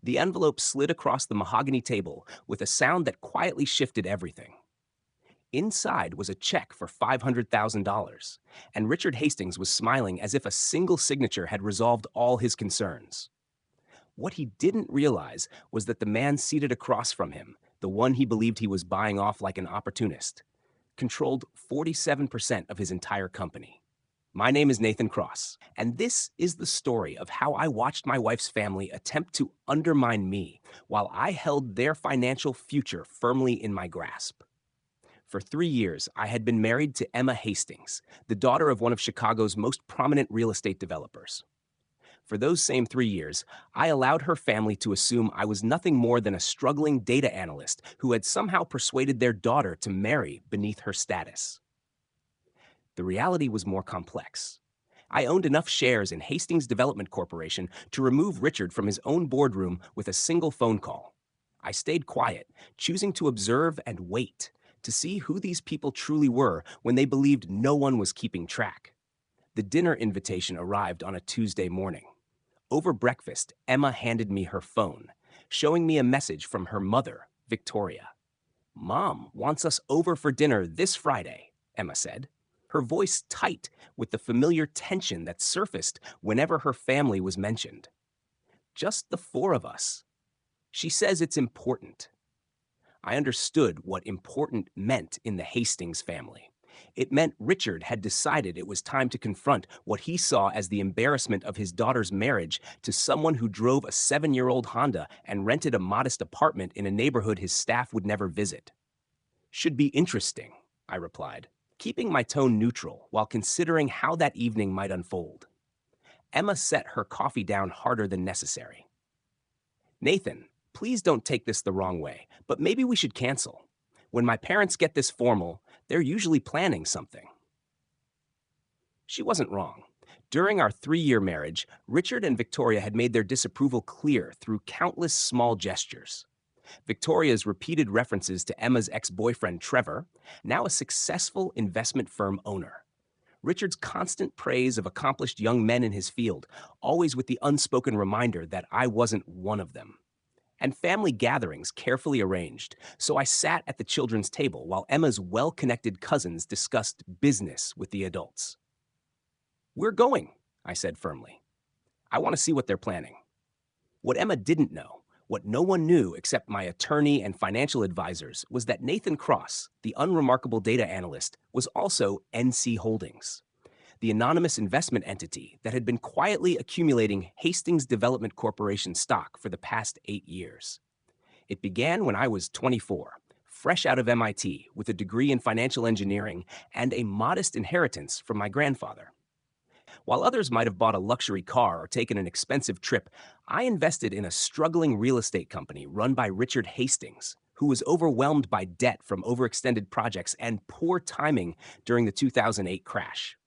The envelope slid across the mahogany table with a sound that quietly shifted everything. Inside was a check for $500,000, and Richard Hastings was smiling as if a single signature had resolved all his concerns. What he didn't realize was that the man seated across from him, the one he believed he was buying off like an opportunist, controlled 47% of his entire company. My name is Nathan Cross, and this is the story of how I watched my wife's family attempt to undermine me while I held their financial future firmly in my grasp. For 3 years, I had been married to Emma Hastings, the daughter of one of Chicago's most prominent real estate developers. For those same 3 years, I allowed her family to assume I was nothing more than a struggling data analyst who had somehow persuaded their daughter to marry beneath her status. The reality was more complex. I owned enough shares in Hastings Development Corporation to remove Richard from his own boardroom with a single phone call. I stayed quiet, choosing to observe and wait to see who these people truly were when they believed no one was keeping track. The dinner invitation arrived on a Tuesday morning. Over breakfast, Emma handed me her phone, showing me a message from her mother, Victoria. "Mom wants us over for dinner this Friday," Emma said, her voice tight with the familiar tension that surfaced whenever her family was mentioned. "Just the four of us. She says it's important." I understood what important meant in the Hastings family. It meant Richard had decided it was time to confront what he saw as the embarrassment of his daughter's marriage to someone who drove a 7-year-old Honda and rented a modest apartment in a neighborhood his staff would never visit. "Should be interesting," I replied, keeping my tone neutral while considering how that evening might unfold. Emma set her coffee down harder than necessary. "Nathan, please don't take this the wrong way, but maybe we should cancel. When my parents get this formal, they're usually planning something." She wasn't wrong. During our 3-year marriage, Richard and Victoria had made their disapproval clear through countless small gestures. Victoria's repeated references to Emma's ex-boyfriend, Trevor, now a successful investment firm owner. Richard's constant praise of accomplished young men in his field, always with the unspoken reminder that I wasn't one of them. And family gatherings carefully arranged, so I sat at the children's table while Emma's well-connected cousins discussed business with the adults. "We're going," I said firmly. "I want to see what they're planning." What Emma didn't know, what no one knew except my attorney and financial advisors, was that Nathan Cross, the unremarkable data analyst, was also NC Holdings, the anonymous investment entity that had been quietly accumulating Hastings Development Corporation stock for the past 8 years. It began when I was 24, fresh out of MIT with a degree in financial engineering and a modest inheritance from my grandfather. While others might have bought a luxury car or taken an expensive trip, I invested in a struggling real estate company run by Richard Hastings, who was overwhelmed by debt from overextended projects and poor timing during the 2008 crash.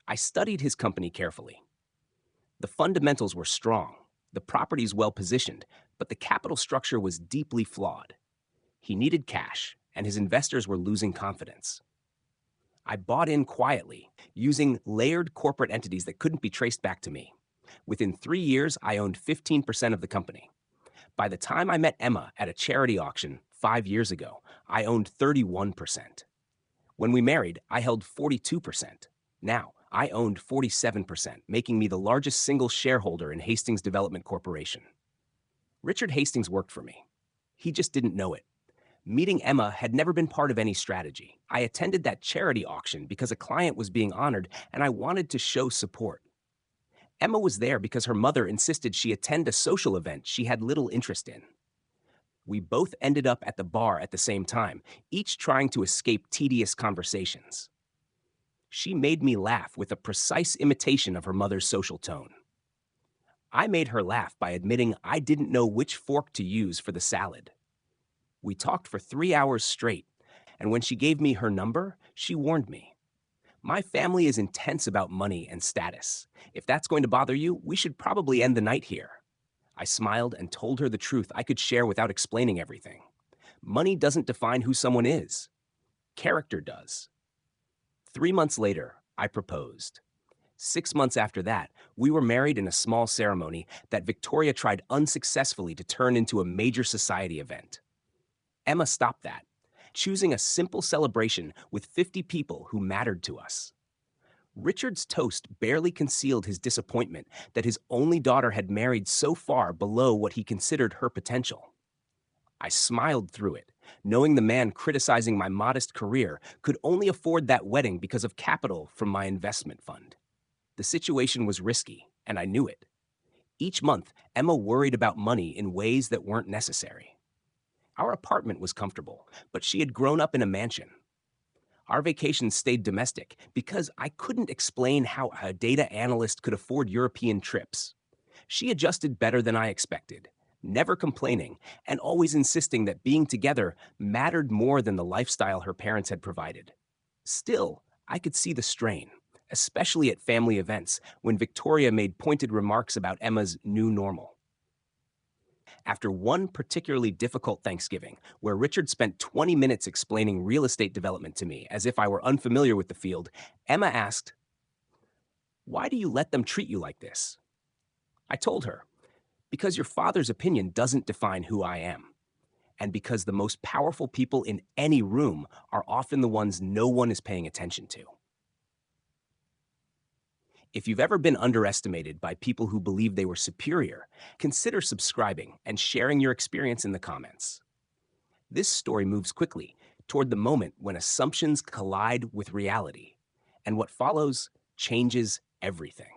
I studied his company carefully. The fundamentals were strong, the properties well positioned, but the capital structure was deeply flawed. He needed cash, and his investors were losing confidence. I bought in quietly, using layered corporate entities that couldn't be traced back to me. Within 3 years, I owned 15% of the company. By the time I met Emma at a charity auction 5 years ago, I owned 31%. When we married, I held 42%. Now, I owned 47%, making me the largest single shareholder in Hastings Development Corporation. Richard Hastings worked for me. He just didn't know it. Meeting Emma had never been part of any strategy. I attended that charity auction because a client was being honored, and I wanted to show support. Emma was there because her mother insisted she attend a social event she had little interest in. We both ended up at the bar at the same time, each trying to escape tedious conversations. She made me laugh with a precise imitation of her mother's social tone. I made her laugh by admitting I didn't know which fork to use for the salad. We talked for 3 hours straight, and when she gave me her number, she warned me. "My family is intense about money and status. If that's going to bother you, we should probably end the night here." I smiled and told her the truth I could share without explaining everything. Money doesn't define who someone is. Character does. 3 months later, I proposed. 6 months after that, we were married in a small ceremony that Victoria tried unsuccessfully to turn into a major society event. Emma stopped that, choosing a simple celebration with 50 people who mattered to us. Richard's toast barely concealed his disappointment that his only daughter had married so far below what he considered her potential. I smiled through it, knowing the man criticizing my modest career could only afford that wedding because of capital from my investment fund. The situation was risky, and I knew it. Each month, Emma worried about money in ways that weren't necessary. Our apartment was comfortable, but she had grown up in a mansion. Our vacations stayed domestic because I couldn't explain how a data analyst could afford European trips. She adjusted better than I expected, never complaining and always insisting that being together mattered more than the lifestyle her parents had provided. Still, I could see the strain, especially at family events when Victoria made pointed remarks about Emma's new normal. After one particularly difficult Thanksgiving, where Richard spent 20 minutes explaining real estate development to me as if I were unfamiliar with the field, Emma asked, "Why do you let them treat you like this?" I told her, "Because your father's opinion doesn't define who I am, and because the most powerful people in any room are often the ones no one is paying attention to." If you've ever been underestimated by people who believe they were superior, consider subscribing and sharing your experience in the comments. This story moves quickly toward the moment when assumptions collide with reality, and what follows changes everything.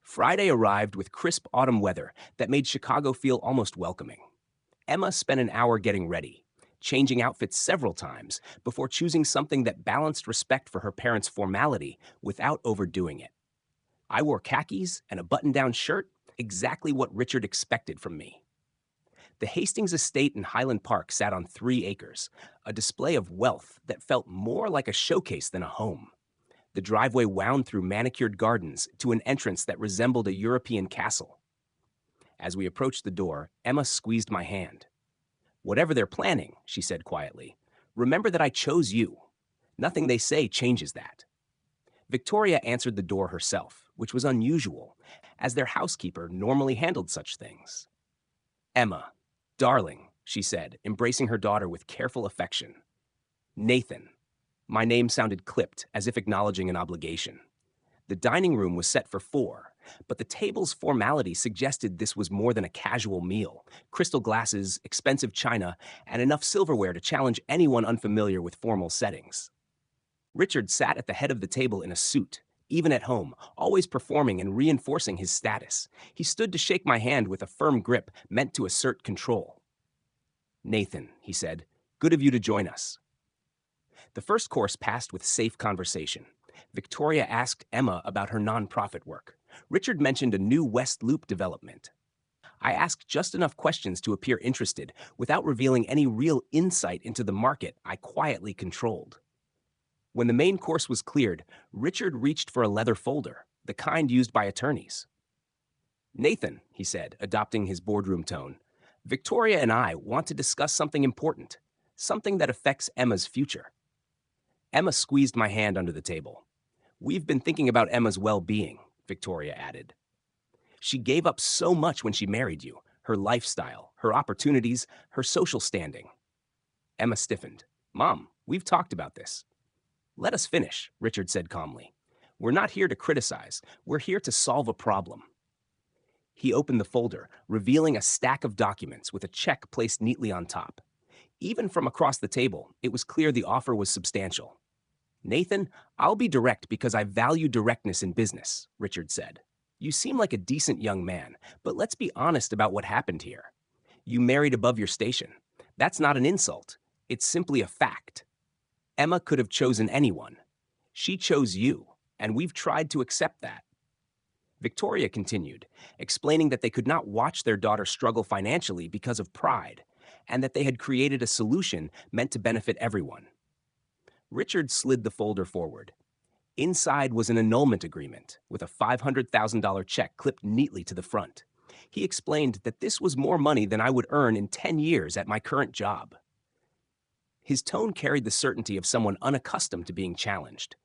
Friday arrived with crisp autumn weather that made Chicago feel almost welcoming. Emma spent an hour getting ready, changing outfits several times before choosing something that balanced respect for her parents' formality without overdoing it. I wore khakis and a button-down shirt, exactly what Richard expected from me. The Hastings estate in Highland Park sat on 3 acres, a display of wealth that felt more like a showcase than a home. The driveway wound through manicured gardens to an entrance that resembled a European castle. As we approached the door, Emma squeezed my hand. "Whatever they're planning," she said quietly, "remember that I chose you. Nothing they say changes that." Victoria answered the door herself, which was unusual, as their housekeeper normally handled such things. "Emma, darling," she said, embracing her daughter with careful affection. "Nathan." My name sounded clipped, as if acknowledging an obligation. The dining room was set for 4, but the table's formality suggested this was more than a casual meal. Crystal glasses, expensive china, and enough silverware to challenge anyone unfamiliar with formal settings. Richard sat at the head of the table in a suit, even at home, always performing and reinforcing his status. He stood to shake my hand with a firm grip meant to assert control. "Nathan," he said, "good of you to join us." The first course passed with safe conversation. Victoria asked Emma about her nonprofit work. Richard mentioned a new West Loop development. I asked just enough questions to appear interested without revealing any real insight into the market I quietly controlled. When the main course was cleared, Richard reached for a leather folder, the kind used by attorneys. "Nathan," he said, adopting his boardroom tone, "Victoria and I want to discuss something important, something that affects Emma's future." Emma squeezed my hand under the table. "We've been thinking about Emma's well-being," Victoria added. "She gave up so much when she married you, her lifestyle, her opportunities, her social standing." Emma stiffened. "Mom, we've talked about this." "Let us finish," Richard said calmly. "We're not here to criticize. We're here to solve a problem." He opened the folder, revealing a stack of documents with a check placed neatly on top. Even from across the table, it was clear the offer was substantial. "Nathan, I'll be direct because I value directness in business," Richard said. "You seem like a decent young man, but let's be honest about what happened here. You married above your station. That's not an insult. It's simply a fact. Emma could have chosen anyone. She chose you, and we've tried to accept that." Victoria continued, explaining that they could not watch their daughter struggle financially because of pride, and that they had created a solution meant to benefit everyone. Richard slid the folder forward. Inside was an annulment agreement with a $500,000 check clipped neatly to the front. He explained that this was more money than I would earn in 10 years at my current job. His tone carried the certainty of someone unaccustomed to being challenged.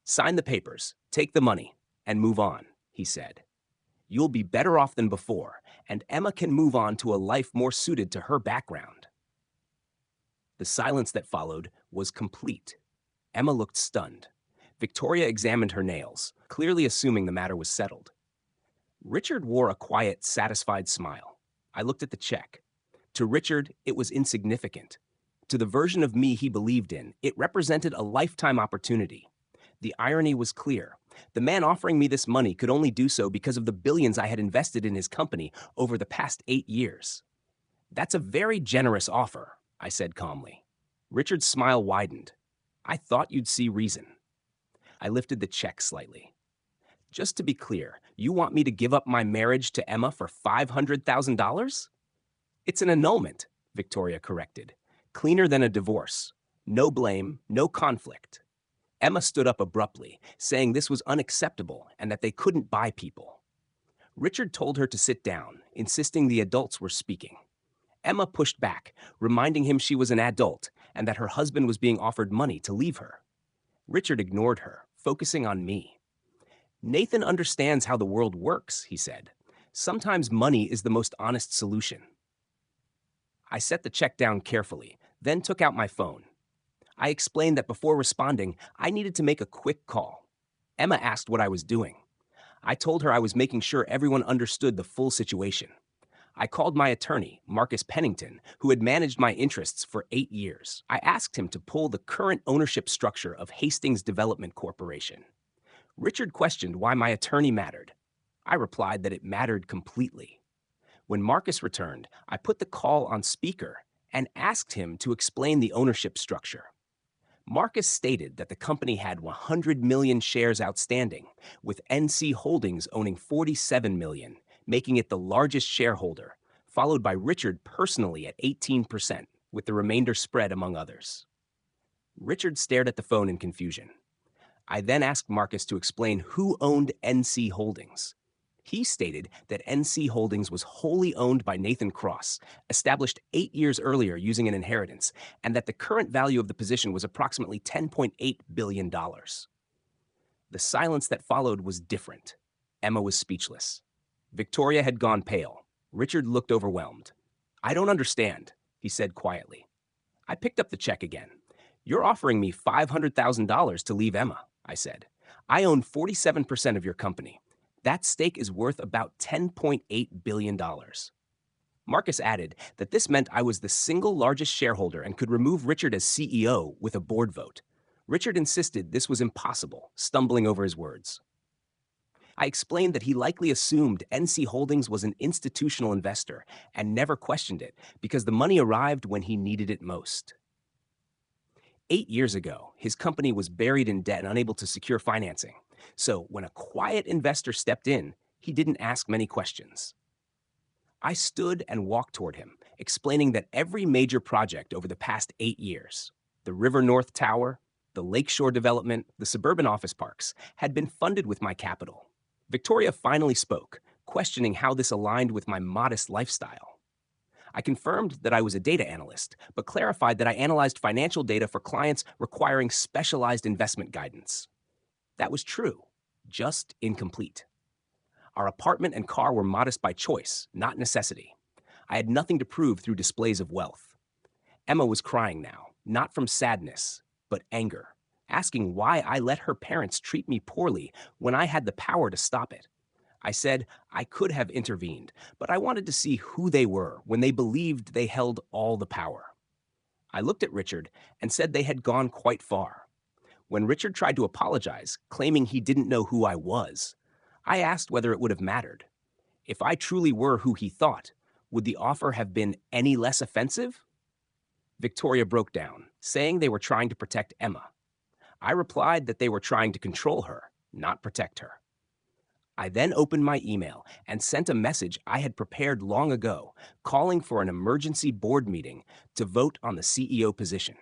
"Sign the papers. Take the money." and move on, he said. You'll be better off than before, and Emma can move on to a life more suited to her background. The silence that followed was complete. Emma looked stunned. Victoria examined her nails, clearly assuming the matter was settled. Richard wore a quiet, satisfied smile. I looked at the check. To Richard, it was insignificant. To the version of me he believed in, it represented a lifetime opportunity. The irony was clear. The man offering me this money could only do so because of the billions I had invested in his company over the past 8 years. That's a very generous offer, I said calmly. Richard's smile widened. I thought you'd see reason. I lifted the check slightly. Just to be clear, you want me to give up my marriage to Emma for $500,000? It's an annulment, Victoria corrected. Cleaner than a divorce. No blame, no conflict. Emma stood up abruptly, saying this was unacceptable and that they couldn't buy people. Richard told her to sit down, insisting the adults were speaking. Emma pushed back, reminding him she was an adult and that her husband was being offered money to leave her. Richard ignored her, focusing on me. Nathan understands how the world works, he said. Sometimes money is the most honest solution. I set the check down carefully, then took out my phone. I explained that before responding, I needed to make a quick call. Emma asked what I was doing. I told her I was making sure everyone understood the full situation. I called my attorney, Marcus Pennington, who had managed my interests for 8 years. I asked him to pull the current ownership structure of Hastings Development Corporation. Richard questioned why my attorney mattered. I replied that it mattered completely. When Marcus returned, I put the call on speaker and asked him to explain the ownership structure. Marcus stated that the company had 100 million shares outstanding, with NC Holdings owning 47 million, making it the largest shareholder, followed by Richard personally at 18%, with the remainder spread among others. Richard stared at the phone in confusion. I then asked Marcus to explain who owned NC Holdings. He stated that NC Holdings was wholly owned by Nathan Cross, established 8 years earlier using an inheritance, and that the current value of the position was approximately $10.8 billion. The silence that followed was different. Emma was speechless. Victoria had gone pale. Richard looked overwhelmed. I don't understand, he said quietly. I picked up the check again. You're offering me $500,000 to leave Emma, I said. I own 47% of your company. That stake is worth about $10.8 billion. Marcus added that this meant I was the single largest shareholder and could remove Richard as CEO with a board vote. Richard insisted this was impossible, stumbling over his words. I explained that he likely assumed NC Holdings was an institutional investor and never questioned it because the money arrived when he needed it most. 8 years ago, his company was buried in debt and unable to secure financing. So when a quiet investor stepped in, he didn't ask many questions. I stood and walked toward him, explaining that every major project over the past 8 years, the River North Tower, the Lakeshore development, the suburban office parks, had been funded with my capital. Victoria finally spoke, questioning how this aligned with my modest lifestyle. I confirmed that I was a data analyst, but clarified that I analyzed financial data for clients requiring specialized investment guidance. That was true, just incomplete. Our apartment and car were modest by choice, not necessity. I had nothing to prove through displays of wealth. Emma was crying now, not from sadness, but anger, asking why I let her parents treat me poorly when I had the power to stop it. I said I could have intervened, but I wanted to see who they were when they believed they held all the power. I looked at Richard and said they had gone quite far. When Richard tried to apologize, claiming he didn't know who I was, I asked whether it would have mattered. If I truly were who he thought, would the offer have been any less offensive? Victoria broke down, saying they were trying to protect Emma. I replied that they were trying to control her, not protect her. I then opened my email and sent a message I had prepared long ago, calling for an emergency board meeting to vote on the CEO position.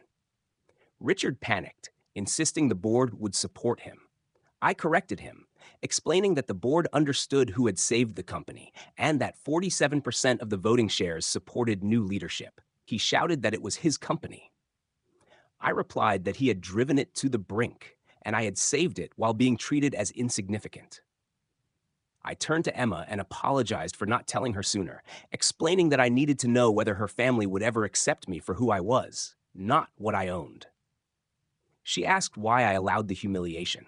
Richard panicked, insisting the board would support him. I corrected him, explaining that the board understood who had saved the company and that 47% of the voting shares supported new leadership. He shouted that it was his company. I replied that he had driven it to the brink and I had saved it while being treated as insignificant. I turned to Emma and apologized for not telling her sooner, explaining that I needed to know whether her family would ever accept me for who I was, not what I owned. She asked why I allowed the humiliation.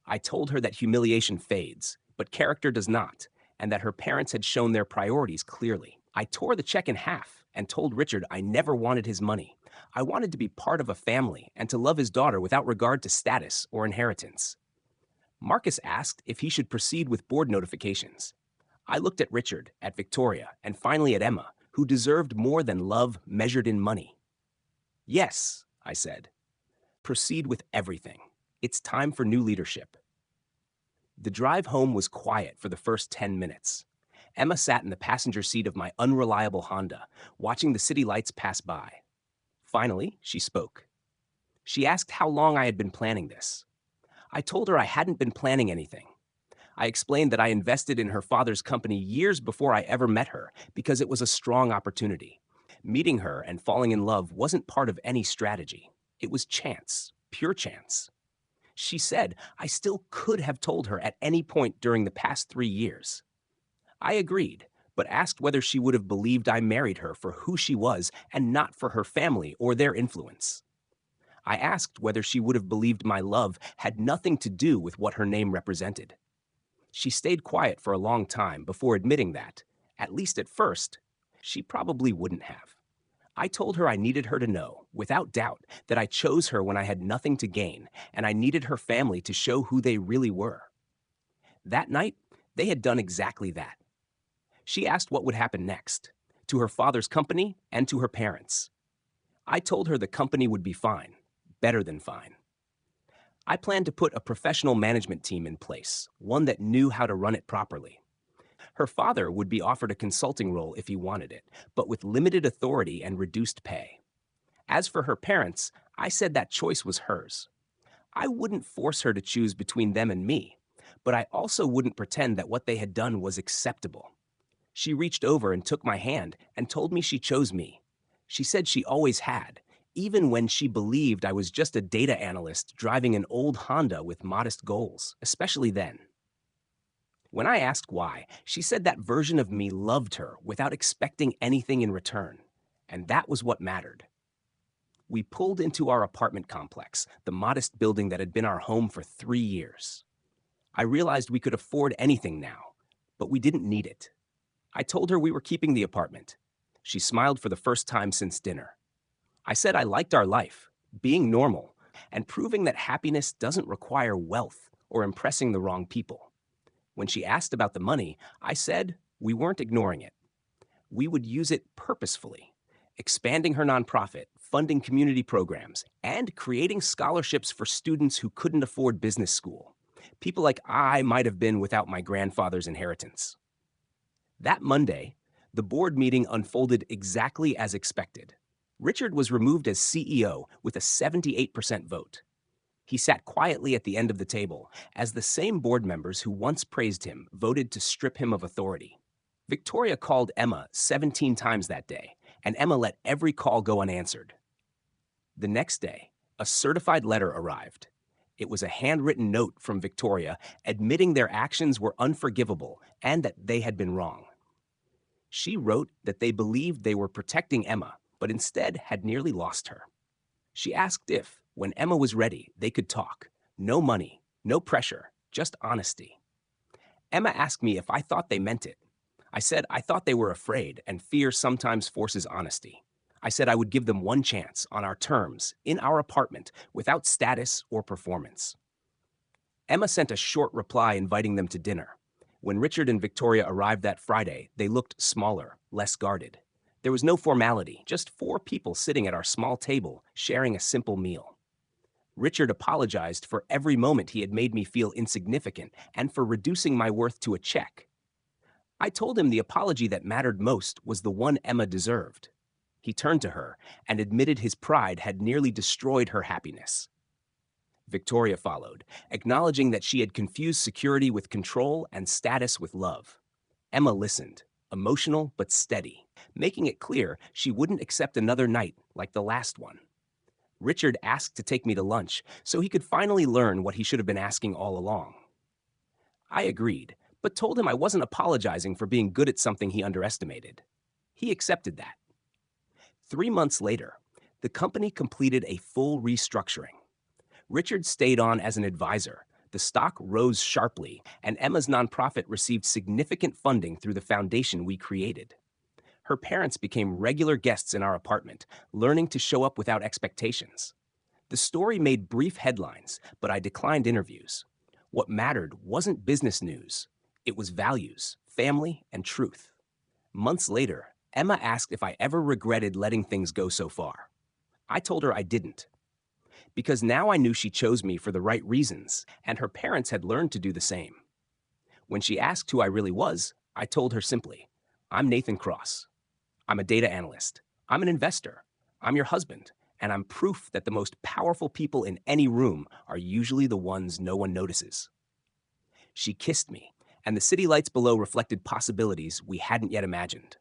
I told her that humiliation fades, but character does not, and that her parents had shown their priorities clearly. I tore the check in half and told Richard I never wanted his money. I wanted to be part of a family and to love his daughter without regard to status or inheritance. Marcus asked if he should proceed with board notifications. I looked at Richard, at Victoria, and finally at Emma, who deserved more than love measured in money. Yes, I said. Proceed with everything. It's time for new leadership. The drive home was quiet for the first 10 minutes. Emma sat in the passenger seat of my unreliable Honda, watching the city lights pass by. Finally, she spoke. She asked how long I had been planning this. I told her I hadn't been planning anything. I explained that I invested in her father's company years before I ever met her because it was a strong opportunity. Meeting her and falling in love wasn't part of any strategy. It was chance, pure chance. She said I still could have told her at any point during the past 3 years. I agreed, but asked whether she would have believed I married her for who she was and not for her family or their influence. I asked whether she would have believed my love had nothing to do with what her name represented. She stayed quiet for a long time before admitting that, at least at first, she probably wouldn't have. I told her I needed her to know, without doubt, that I chose her when I had nothing to gain, and I needed her family to show who they really were. That night, they had done exactly that. She asked what would happen next, to her father's company and to her parents. I told her the company would be fine, better than fine. I planned to put a professional management team in place, one that knew how to run it properly. Her father would be offered a consulting role if he wanted it, but with limited authority and reduced pay. As for her parents, I said that choice was hers. I wouldn't force her to choose between them and me, but I also wouldn't pretend that what they had done was acceptable. She reached over and took my hand and told me she chose me. She said she always had, even when she believed I was just a data analyst driving an old Honda with modest goals, especially then. When I asked why, she said that version of me loved her without expecting anything in return, and that was what mattered. We pulled into our apartment complex, the modest building that had been our home for 3 years. I realized we could afford anything now, but we didn't need it. I told her we were keeping the apartment. She smiled for the first time since dinner. I said I liked our life, being normal, and proving that happiness doesn't require wealth or impressing the wrong people. When she asked about the money, I said we weren't ignoring it. We would use it purposefully, expanding her nonprofit, funding community programs, and creating scholarships for students who couldn't afford business school. People like I might have been without my grandfather's inheritance. That Monday, the board meeting unfolded exactly as expected. Richard was removed as CEO with a 78% vote. He sat quietly at the end of the table as the same board members who once praised him voted to strip him of authority. Victoria called Emma 17 times that day, and Emma let every call go unanswered. The next day, a certified letter arrived. It was a handwritten note from Victoria admitting their actions were unforgivable and that they had been wrong. She wrote that they believed they were protecting Emma, but instead had nearly lost her. She asked if, when Emma was ready, they could talk. No money, no pressure, just honesty. Emma asked me if I thought they meant it. I said I thought they were afraid, and fear sometimes forces honesty. I said I would give them one chance, on our terms, in our apartment, without status or performance. Emma sent a short reply inviting them to dinner. When Richard and Victoria arrived that Friday, they looked smaller, less guarded. There was no formality, just 4 people sitting at our small table, sharing a simple meal. Richard apologized for every moment he had made me feel insignificant and for reducing my worth to a check. I told him the apology that mattered most was the one Emma deserved. He turned to her and admitted his pride had nearly destroyed her happiness. Victoria followed, acknowledging that she had confused security with control and status with love. Emma listened, emotional but steady, making it clear she wouldn't accept another night like the last one. Richard asked to take me to lunch so he could finally learn what he should have been asking all along. I agreed, but told him I wasn't apologizing for being good at something he underestimated. He accepted that. 3 months later, the company completed a full restructuring. Richard stayed on as an advisor. The stock rose sharply, and Emma's nonprofit received significant funding through the foundation we created. Her parents became regular guests in our apartment, learning to show up without expectations. The story made brief headlines, but I declined interviews. What mattered wasn't business news. It was values, family, and truth. Months later, Emma asked if I ever regretted letting things go so far. I told her I didn't, because now I knew she chose me for the right reasons, and her parents had learned to do the same. When she asked who I really was, I told her simply, I'm Nathan Cross. I'm a data analyst. I'm an investor. I'm your husband. And I'm proof that the most powerful people in any room are usually the ones no one notices. She kissed me, and the city lights below reflected possibilities we hadn't yet imagined.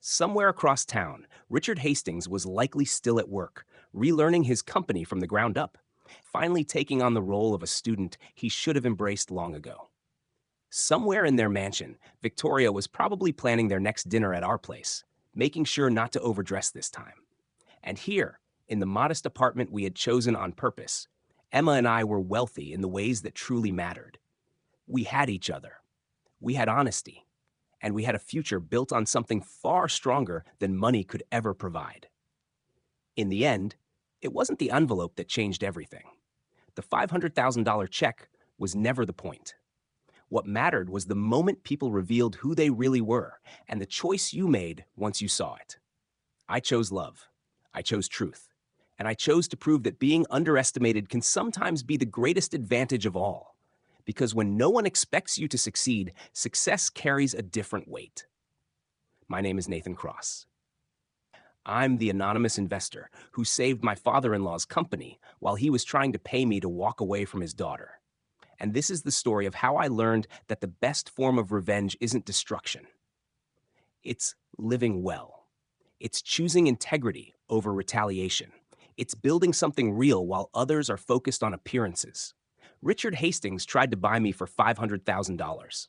Somewhere across town, Richard Hastings was likely still at work, relearning his company from the ground up, finally taking on the role of a student he should have embraced long ago. Somewhere in their mansion, Victoria was probably planning their next dinner at our place, making sure not to overdress this time. And here, in the modest apartment we had chosen on purpose, Emma and I were wealthy in the ways that truly mattered. We had each other. We had honesty. And we had a future built on something far stronger than money could ever provide. In the end, it wasn't the envelope that changed everything. The $500,000 check was never the point. What mattered was the moment people revealed who they really were and the choice you made once you saw it. I chose love. I chose truth. And I chose to prove that being underestimated can sometimes be the greatest advantage of all. Because when no one expects you to succeed, success carries a different weight. My name is Nathan Cross. I'm the anonymous investor who saved my father-in-law's company while he was trying to pay me to walk away from his daughter. And this is the story of how I learned that the best form of revenge isn't destruction. It's living well. It's choosing integrity over retaliation. It's building something real while others are focused on appearances. Richard Hastings tried to buy me for $500,000.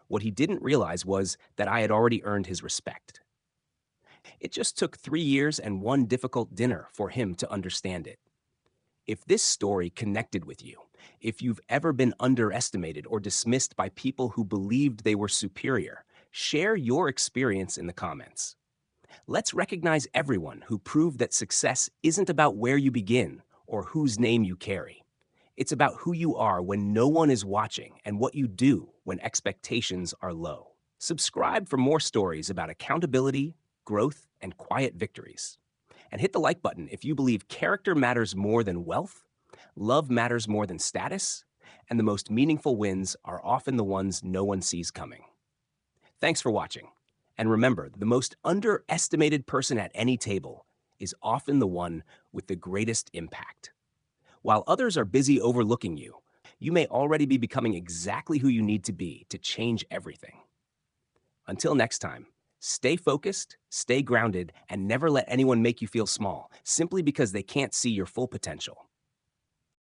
What he didn't realize was that I had already earned his respect. It just took 3 years and one difficult dinner for him to understand it. If this story connected with you, if you've ever been underestimated or dismissed by people who believed they were superior, share your experience in the comments. Let's recognize everyone who proved that success isn't about where you begin or whose name you carry. It's about who you are when no one is watching and what you do when expectations are low. Subscribe for more stories about accountability, growth, and quiet victories. And hit the like button if you believe character matters more than wealth, love matters more than status, and the most meaningful wins are often the ones no one sees coming. Thanks for watching. And remember, the most underestimated person at any table is often the one with the greatest impact. While others are busy overlooking you, you may already be becoming exactly who you need to be to change everything. Until next time, stay focused, stay grounded, and never let anyone make you feel small simply because they can't see your full potential.